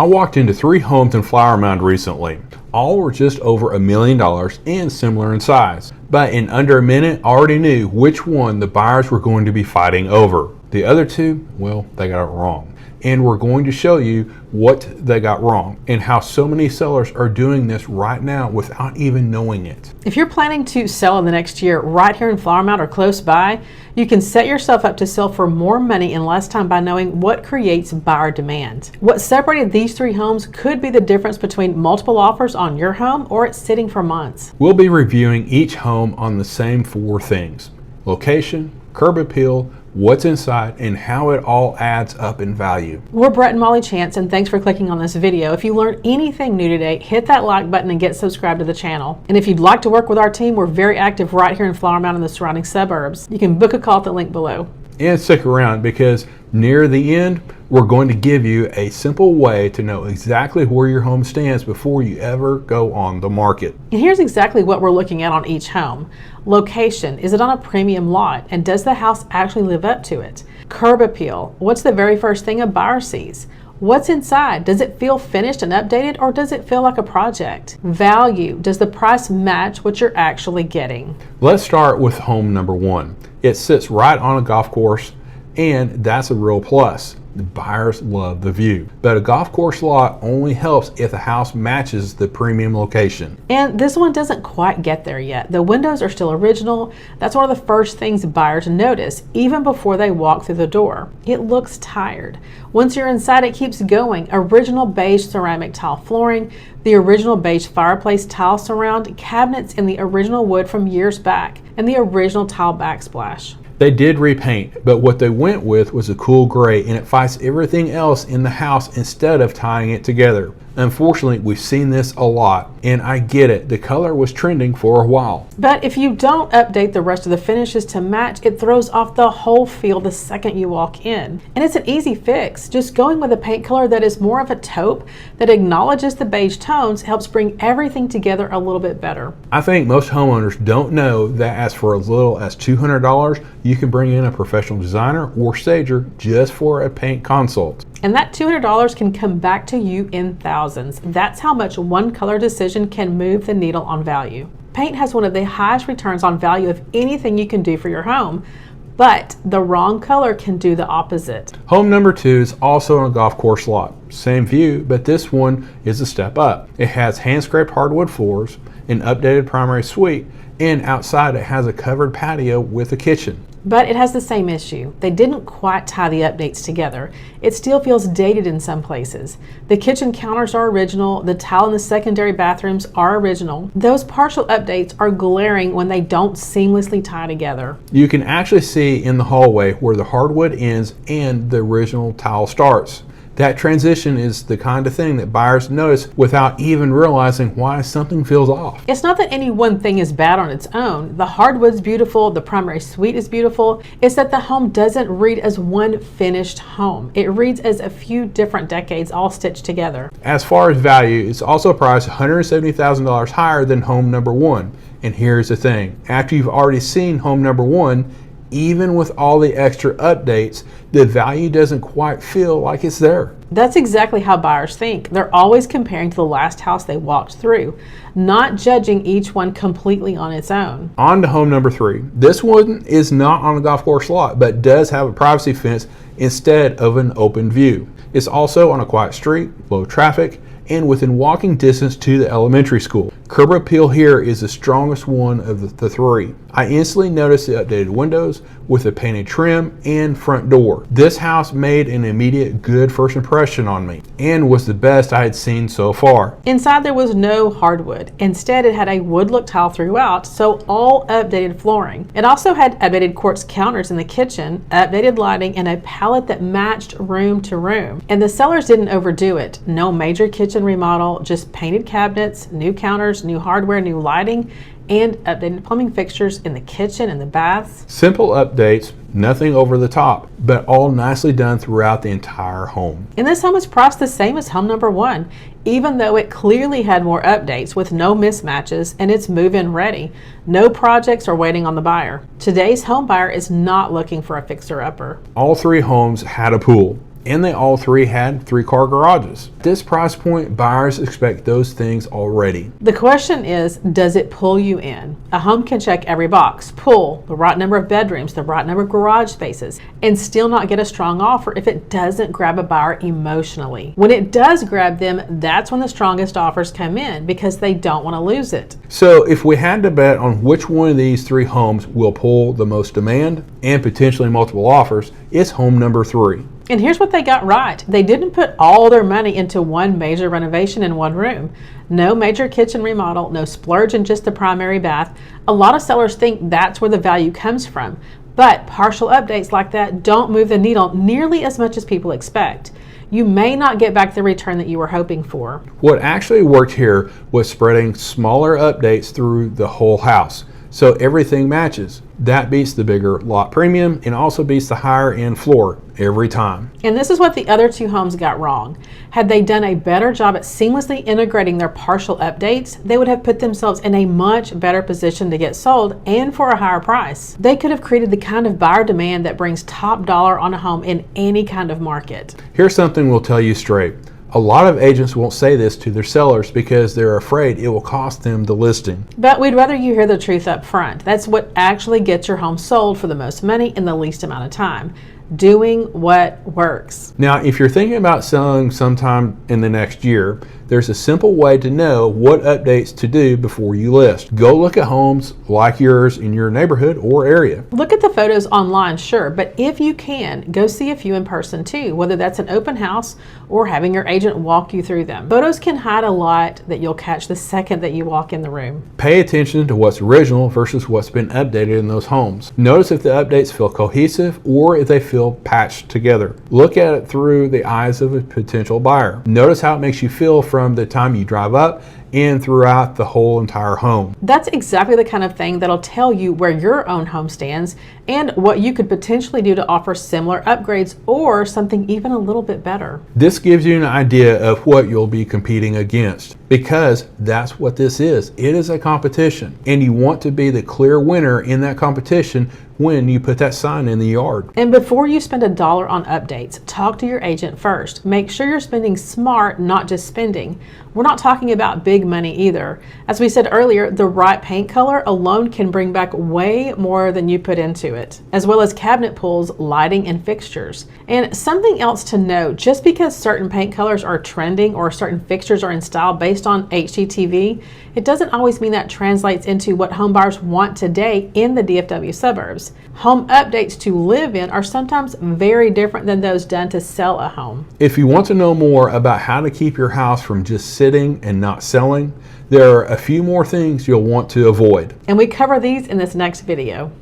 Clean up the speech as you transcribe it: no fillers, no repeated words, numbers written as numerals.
I walked into 3 homes in Flower Mound recently. All were just over $1 million and similar in size. But in under a minute, I already knew which one the buyers were going to be fighting over. The other 2, well, they got it wrong. And we're going to show you what they got wrong and how so many sellers are doing this right now without even knowing it. If you're planning to sell in the next year right here in Flower Mound or close by, you can set yourself up to sell for more money in less time by knowing what creates buyer demand. What separated these 3 homes could be the difference between multiple offers on your home or it's sitting for months. We'll be reviewing each home on the same 4 things: location, curb appeal, what's inside, and how it all adds up in value. We're Bret and Molly Chance, and thanks for clicking on this video. If you learned anything new today, hit that like button and get subscribed to the channel. And if you'd like to work with our team, we're very active right here in Flower Mound and the surrounding suburbs. You can book a call at the link below. And stick around, because near the end, we're going to give you a simple way to know exactly where your home stands before you ever go on the market. And here's exactly what we're looking at on each home. Location, is it on a premium lot? And does the house actually live up to it? Curb appeal, what's the very first thing a buyer sees? What's inside? Does it feel finished and updated, or does it feel like a project? Value, does the price match what you're actually getting? Let's start with home number 1. It sits right on a golf course, and that's a real plus. The buyers love the view. But a golf course lot only helps if the house matches the premium location. And this one doesn't quite get there yet. The windows are still original. That's one of the first things buyers notice even before they walk through the door. It looks tired. Once you're inside, it keeps going. Original beige ceramic tile flooring, the original beige fireplace tile surround, cabinets in the original wood from years back, and the original tile backsplash. They did repaint, but what they went with was a cool gray, and it fights everything else in the house instead of tying it together. Unfortunately, we've seen this a lot, and I get it. The color was trending for a while. But if you don't update the rest of the finishes to match, it throws off the whole feel the second you walk in. And it's an easy fix. Just going with a paint color that is more of a taupe, that acknowledges the beige tones, helps bring everything together a little bit better. I think most homeowners don't know that as for as little as $200, you can bring in a professional designer or stager just for a paint consult. And that $200 can come back to you in thousands. That's how much one color decision can move the needle on value. Paint has one of the highest returns on value of anything you can do for your home, but the wrong color can do the opposite. Home number 2 is also on a golf course lot. Same view, but this one is a step up. It has hand-scraped hardwood floors, an updated primary suite, and outside it has a covered patio with a kitchen. But it has the same issue. They didn't quite tie the updates together. It still feels dated in some places. The kitchen counters are original. The tile in the secondary bathrooms are original. Those partial updates are glaring when they don't seamlessly tie together. You can actually see in the hallway where the hardwood ends and the original tile starts. That transition is the kind of thing that buyers notice without even realizing why something feels off. It's not that any one thing is bad on its own. The hardwood's beautiful, the primary suite is beautiful. It's that the home doesn't read as one finished home. It reads as a few different decades all stitched together. As far as value, it's also priced $170,000 higher than home number 1. And here's the thing, after you've already seen home number 1, even with all the extra updates, the value doesn't quite feel like it's there. That's exactly how buyers think. They're always comparing to the last house they walked through, not judging each one completely on its own. On to home number 3. This one is not on a golf course lot, but does have a privacy fence instead of an open view. It's also on a quiet street, low traffic, and within walking distance to the elementary school. Curb appeal here is the strongest one of the 3. I instantly noticed the updated windows with a painted trim and front door. This house made an immediate good first impression on me and was the best I had seen so far. Inside there was no hardwood. Instead it had a wood look tile throughout, so all updated flooring. It also had updated quartz counters in the kitchen, updated lighting, and a palette that matched room to room. And the sellers didn't overdo it. No major kitchen remodel, just painted cabinets, new counters, new hardware, new lighting, and updated plumbing fixtures in the kitchen and the baths. Simple updates, nothing over the top, but all nicely done throughout the entire home. And this home is priced the same as home number 1, even though it clearly had more updates with no mismatches and it's move-in ready. No projects are waiting on the buyer. Today's home buyer is not looking for a fixer-upper. All 3 homes had a pool. and they all three had 3-car garages. At this price point, buyers expect those things already. The question is, does it pull you in? A home can check every box, pull the right number of bedrooms, the right number of garage spaces, and still not get a strong offer if it doesn't grab a buyer emotionally. When it does grab them, that's when the strongest offers come in because they don't want to lose it. So if we had to bet on which one of these 3 homes will pull the most demand and potentially multiple offers, it's home number 3. And here's what they got right. They didn't put all their money into one major renovation in one room. No major kitchen remodel, no splurge in just the primary bath. A lot of sellers think that's where the value comes from. But partial updates like that don't move the needle nearly as much as people expect. You may not get back the return that you were hoping for. What actually worked here was spreading smaller updates through the whole house, so everything matches. That beats the bigger lot premium and also beats the higher end floor every time. And this is what the other 2 homes got wrong. Had they done a better job at seamlessly integrating their partial updates, they would have put themselves in a much better position to get sold and for a higher price. They could have created the kind of buyer demand that brings top dollar on a home in any kind of market. Here's something we'll tell you straight. A lot of agents won't say this to their sellers because they're afraid it will cost them the listing. But we'd rather you hear the truth up front. That's what actually gets your home sold for the most money in the least amount of time. Doing what works. Now, if you're thinking about selling sometime in the next year, there's a simple way to know what updates to do before you list. Go look at homes like yours in your neighborhood or area. Look at the photos online, sure, but if you can, go see a few in person too, whether that's an open house or having your agent walk you through them. Photos can hide a lot that you'll catch the second that you walk in the room. Pay attention to what's original versus what's been updated in those homes. Notice if the updates feel cohesive or if they feel patched together. Look at it through the eyes of a potential buyer. Notice how it makes you feel from the time you drive up and throughout the whole entire home. That's exactly the kind of thing that'll tell you where your own home stands and what you could potentially do to offer similar upgrades or something even a little bit better. This gives you an idea of what you'll be competing against, because that's what this is. It is a competition, and you want to be the clear winner in that competition when you put that sign in the yard. And before you spend $1 on updates, talk to your agent first. Make sure you're spending smart, not just spending. We're not talking about big money either. As we said earlier, the right paint color alone can bring back way more than you put into it, as well as cabinet pulls, lighting, and fixtures. And something else to note, just because certain paint colors are trending or certain fixtures are in style based on HGTV, it doesn't always mean that translates into what home buyers want today in the DFW suburbs. Home updates to live in are sometimes very different than those done to sell a home. If you want to know more about how to keep your house from just sitting and not selling, there are a few more things you'll want to avoid. And we cover these in this next video.